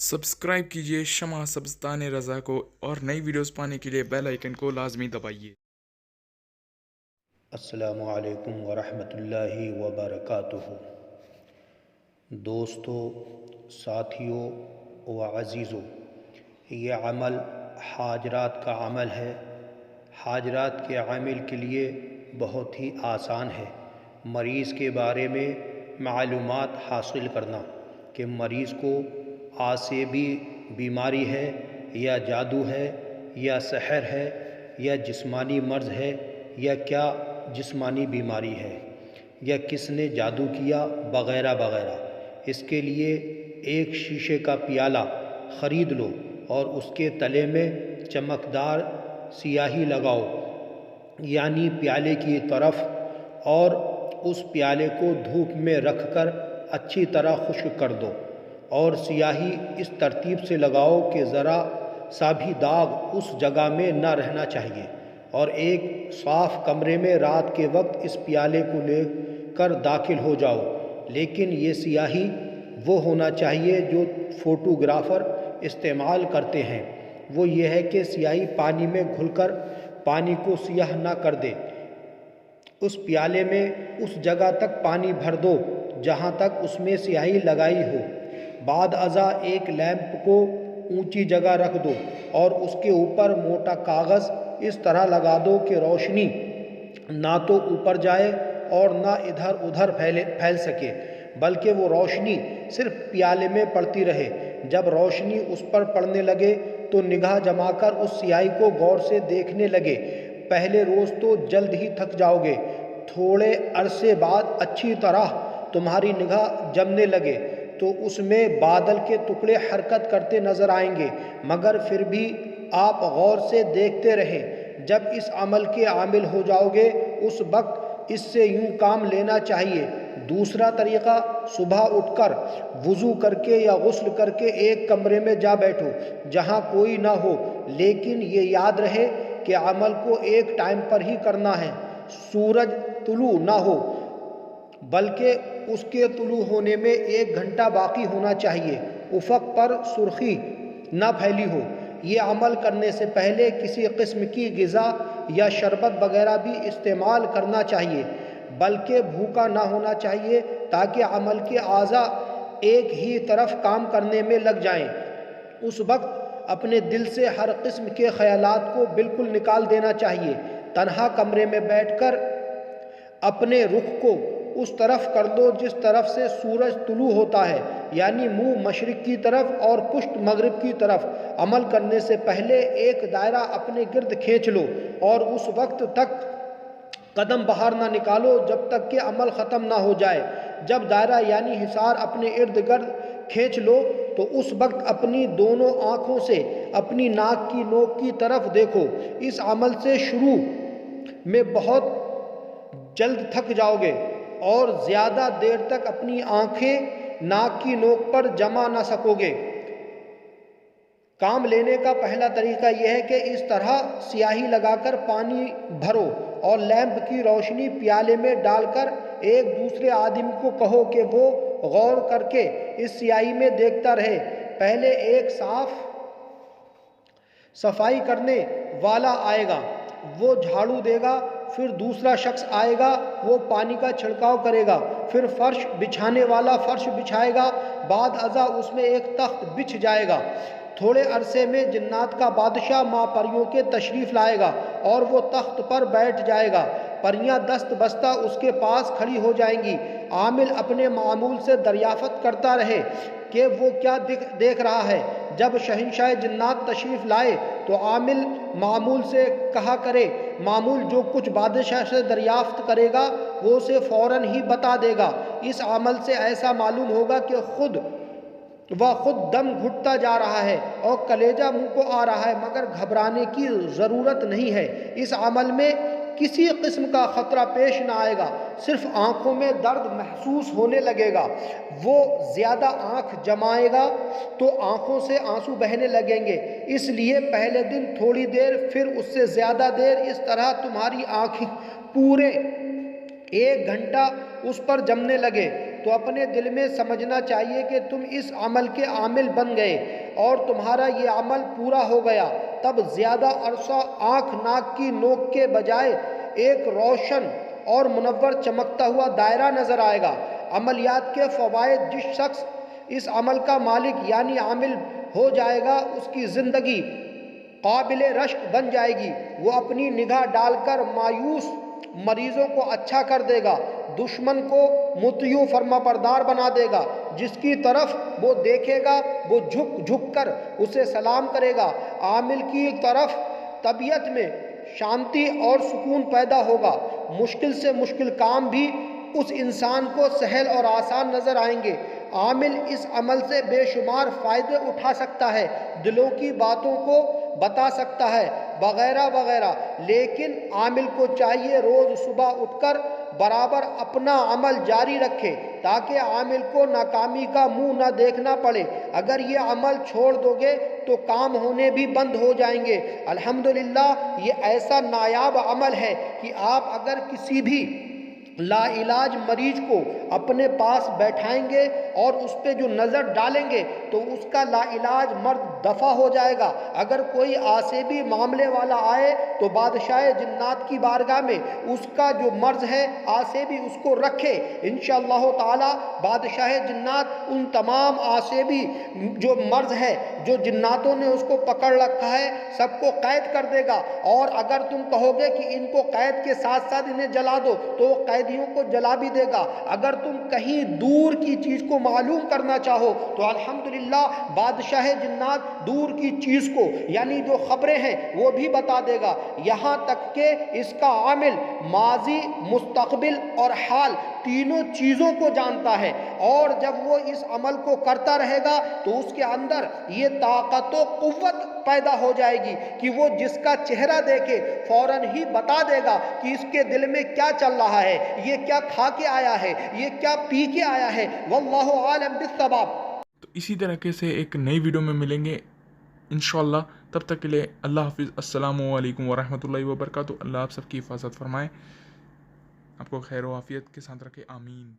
Subscribe कीजिए शमा सब्स्तान रज़ा को और नई वीडियोस पाने के लिए बेल आइकन को लाजमी दबाइए। अस्सलामु अलैकुम वरहमतुल्लाहि वबरकातुहू। दोस्तों, साथियों व अज़ीज़ों, ये अमल हाजरात का अमल है। हाजरात के अमल के लिए बहुत ही आसान है। मरीज़ के बारे में मालूमात हासिल करना कि मरीज़ को आसेबी बीमारी है या जादू है या सहर है या जिस्मानी मर्ज़ है या क्या जिस्मानी बीमारी है या किसने जादू किया वगैरह वगैरह। इसके लिए एक शीशे का प्याला ख़रीद लो और उसके तले में चमकदार सियाही लगाओ, यानी प्याले की तरफ, और उस प्याले को धूप में रख कर अच्छी तरह खुश्क कर दो और सियाही इस तरतीब से लगाओ कि ज़रा सा भी दाग उस जगह में न रहना चाहिए। और एक साफ़ कमरे में रात के वक्त इस प्याले को लेकर दाखिल हो जाओ। लेकिन ये सियाही वो होना चाहिए जो फ़ोटोग्राफ़र इस्तेमाल करते हैं। वो ये है कि सियाही पानी में घुलकर पानी को सियाह ना कर दे। उस प्याले में उस जगह तक पानी भर दो जहाँ तक उसमें स्याही लगाई हो। बाद अज़ा एक लैंप को ऊंची जगह रख दो और उसके ऊपर मोटा कागज़ इस तरह लगा दो कि रोशनी ना तो ऊपर जाए और ना इधर उधर फैल सके, बल्कि वो रोशनी सिर्फ प्याले में पड़ती रहे। जब रोशनी उस पर पड़ने लगे तो निगाह जमाकर उस स्याही को गौर से देखने लगे। पहले रोज़ तो जल्द ही थक जाओगे, थोड़े अरसे बाद अच्छी तरह तुम्हारी निगाह जमने लगे तो उसमें बादल के टुकड़े हरकत करते नज़र आएंगे, मगर फिर भी आप गौर से देखते रहें। जब इस अमल के आमिल हो जाओगे उस वक्त इससे यूं काम लेना चाहिए। दूसरा तरीक़ा, सुबह उठकर वज़ू करके या गुस्ल करके एक कमरे में जा बैठो जहां कोई ना हो, लेकिन ये याद रहे कि अमल को एक टाइम पर ही करना है। सूरज तुलू ना हो बल्कि उसके तुलू होने में 1 घंटा बाकी होना चाहिए। उफ़क़ पर सुर्खी ना फैली हो। ये अमल करने से पहले किसी किस्म की ग़िज़ा या शरबत वगैरह भी इस्तेमाल करना चाहिए, बल्कि भूखा ना होना चाहिए ताकि अमल के आज़ा एक ही तरफ काम करने में लग जाएं। उस वक्त अपने दिल से हर किस्म के ख़यालात को बिल्कुल निकाल देना चाहिए। तन्हा कमरे में बैठकर अपने रुख को उस तरफ कर दो जिस तरफ से सूरज तुलू होता है, यानी मुंह मशरिक़ की तरफ और पुश्त मगरिब की तरफ। अमल करने से पहले एक दायरा अपने गिर्द खींच लो और उस वक्त तक कदम बाहर ना निकालो जब तक कि अमल ख़त्म ना हो जाए। जब दायरा यानी हिसार अपने इर्द गिर्द खींच लो तो उस वक्त अपनी दोनों आँखों से अपनी नाक की नोक की तरफ देखो। इस अमल से शुरू में बहुत जल्द थक जाओगे और ज़्यादा देर तक अपनी आँखें नाक की नोक पर जमा ना सकोगे। काम लेने का पहला तरीका यह है कि इस तरह स्याही लगाकर पानी भरो और लैंप की रोशनी प्याले में डालकर एक दूसरे आदमी को कहो कि वो गौर करके इस स्याही में देखता रहे। पहले एक सफाई करने वाला आएगा, वो झाड़ू देगा, फिर दूसरा शख्स आएगा, वो पानी का छिड़काव करेगा, फिर फर्श बिछाने वाला फर्श बिछाएगा, बाद अज़ा उसमें एक तख्त बिछ जाएगा। थोड़े अरसे में जिन्नात का बादशाह माँ परियों के तशरीफ़ लाएगा और वो तख्त पर बैठ जाएगा। परियां दस्त बस्ता उसके पास खड़ी हो जाएंगी। आमिल अपने मामूल से दरियाफ़त करता रहे कि वो क्या देख रहा है। जब शहंशाह जिन्नात तशरीफ़ लाए तो आमिल मामूल से कहा करे। मामूल जो कुछ बादशाह से दरियाफ़्त करेगा वो उसे फ़ौरन ही बता देगा। इस अमल से ऐसा मालूम होगा कि खुद दम घुटता जा रहा है और कलेजा मुंह को आ रहा है, मगर घबराने की ज़रूरत नहीं है। इस अमल में किसी किस्म का ख़तरा पेश ना आएगा, सिर्फ आँखों में दर्द महसूस होने लगेगा। वो ज़्यादा आँख जमाएगा तो आँखों से आंसू बहने लगेंगे, इसलिए पहले दिन थोड़ी देर, फिर उससे ज़्यादा देर, इस तरह तुम्हारी आँखें पूरे 1 घंटा उस पर जमने लगे। تو اپنے دل میں سمجھنا چاہیے کہ تم اس عمل کے عامل بن گئے اور تمہارا یہ عمل پورا ہو گیا، تب زیادہ عرصہ آنکھ ناک کی نوک کے بجائے ایک روشن اور منور چمکتا ہوا دائرہ نظر آئے گا۔ عملیات کے فوائد: جس شخص اس عمل کا مالک یعنی عامل ہو جائے گا اس کی زندگی قابل رشک بن جائے گی، وہ اپنی نگاہ ڈال کر مایوس مریضوں کو اچھا کر دے گا، دشمن کو مطیع و فرما بردار بنا دے گا، جس کی طرف وہ دیکھے گا وہ جھک جھک کر اسے سلام کرے گا، عامل کی طرف طبیعت میں شانتی اور سکون پیدا ہوگا، مشکل سے مشکل کام بھی اس انسان کو سہل اور آسان نظر آئیں گے، عامل اس عمل سے بے شمار فائدے اٹھا سکتا ہے، دلوں کی باتوں کو بتا سکتا ہے وغیرہ وغیرہ، لیکن عامل کو چاہیے روز صبح اٹھ کر برابر اپنا عمل جاری رکھے تاکہ عامل کو ناکامی کا منہ نہ دیکھنا پڑے۔ اگر یہ عمل چھوڑ دو گے تو کام ہونے بھی بند ہو جائیں گے۔ الحمدللہ یہ ایسا نایاب عمل ہے کہ آپ اگر کسی بھی لا علاج مریض کو اپنے پاس بیٹھائیں گے اور اس پہ جو نظر ڈالیں گے تو اس کا لا علاج مرض دفع ہو جائے گا۔ اگر کوئی آسیبی معاملے والا آئے تو بادشاہ جنات کی بارگاہ میں اس کا جو مرض ہے آسیبی اس کو رکھے، انشاءاللہ تعالی بادشاہ جنات ان تمام آسیبی جو مرض ہے جو جناتوں نے اس کو پکڑ رکھا ہے سب کو قید کر دے گا، اور اگر تم کہو گے کہ ان کو قید کے ساتھ ساتھ انہیں جلا دو تو وہ قیدیوں کو جلا بھی دے گا۔ اگر تم کہیں دور کی چیز کو معلوم کرنا چاہو تو الحمدللہ بادشاہ جنات دور کی چیز کو یعنی جو خبریں ہیں وہ بھی بتا دے گا، یہاں تک کہ اس کا عامل ماضی، مستقبل اور حال تینوں چیزوں کو جانتا ہے، اور جب وہ اس عمل کو کرتا رہے گا تو اس کے اندر یہ طاقت و قوت پیدا ہو جائے گی کہ وہ جس کا چہرہ دیکھے فوراً ہی بتا دے گا کہ اس کے دل میں کیا چل رہا ہے، یہ کیا کھا کے آیا ہے، یہ کیا پی کے آیا ہے۔ واللہ عالم بالصواب۔ تو اسی طریقے سے ایک نئی ویڈیو میں ملیں گے انشاءاللہ، تب تک کے لیے اللہ حافظ، السلام علیکم ورحمۃ اللہ وبرکاتہ۔ اللہ آپ سب کی حفاظت فرمائے، آپ کو خیر و عافیت کے ساتھ رکھے، آمین۔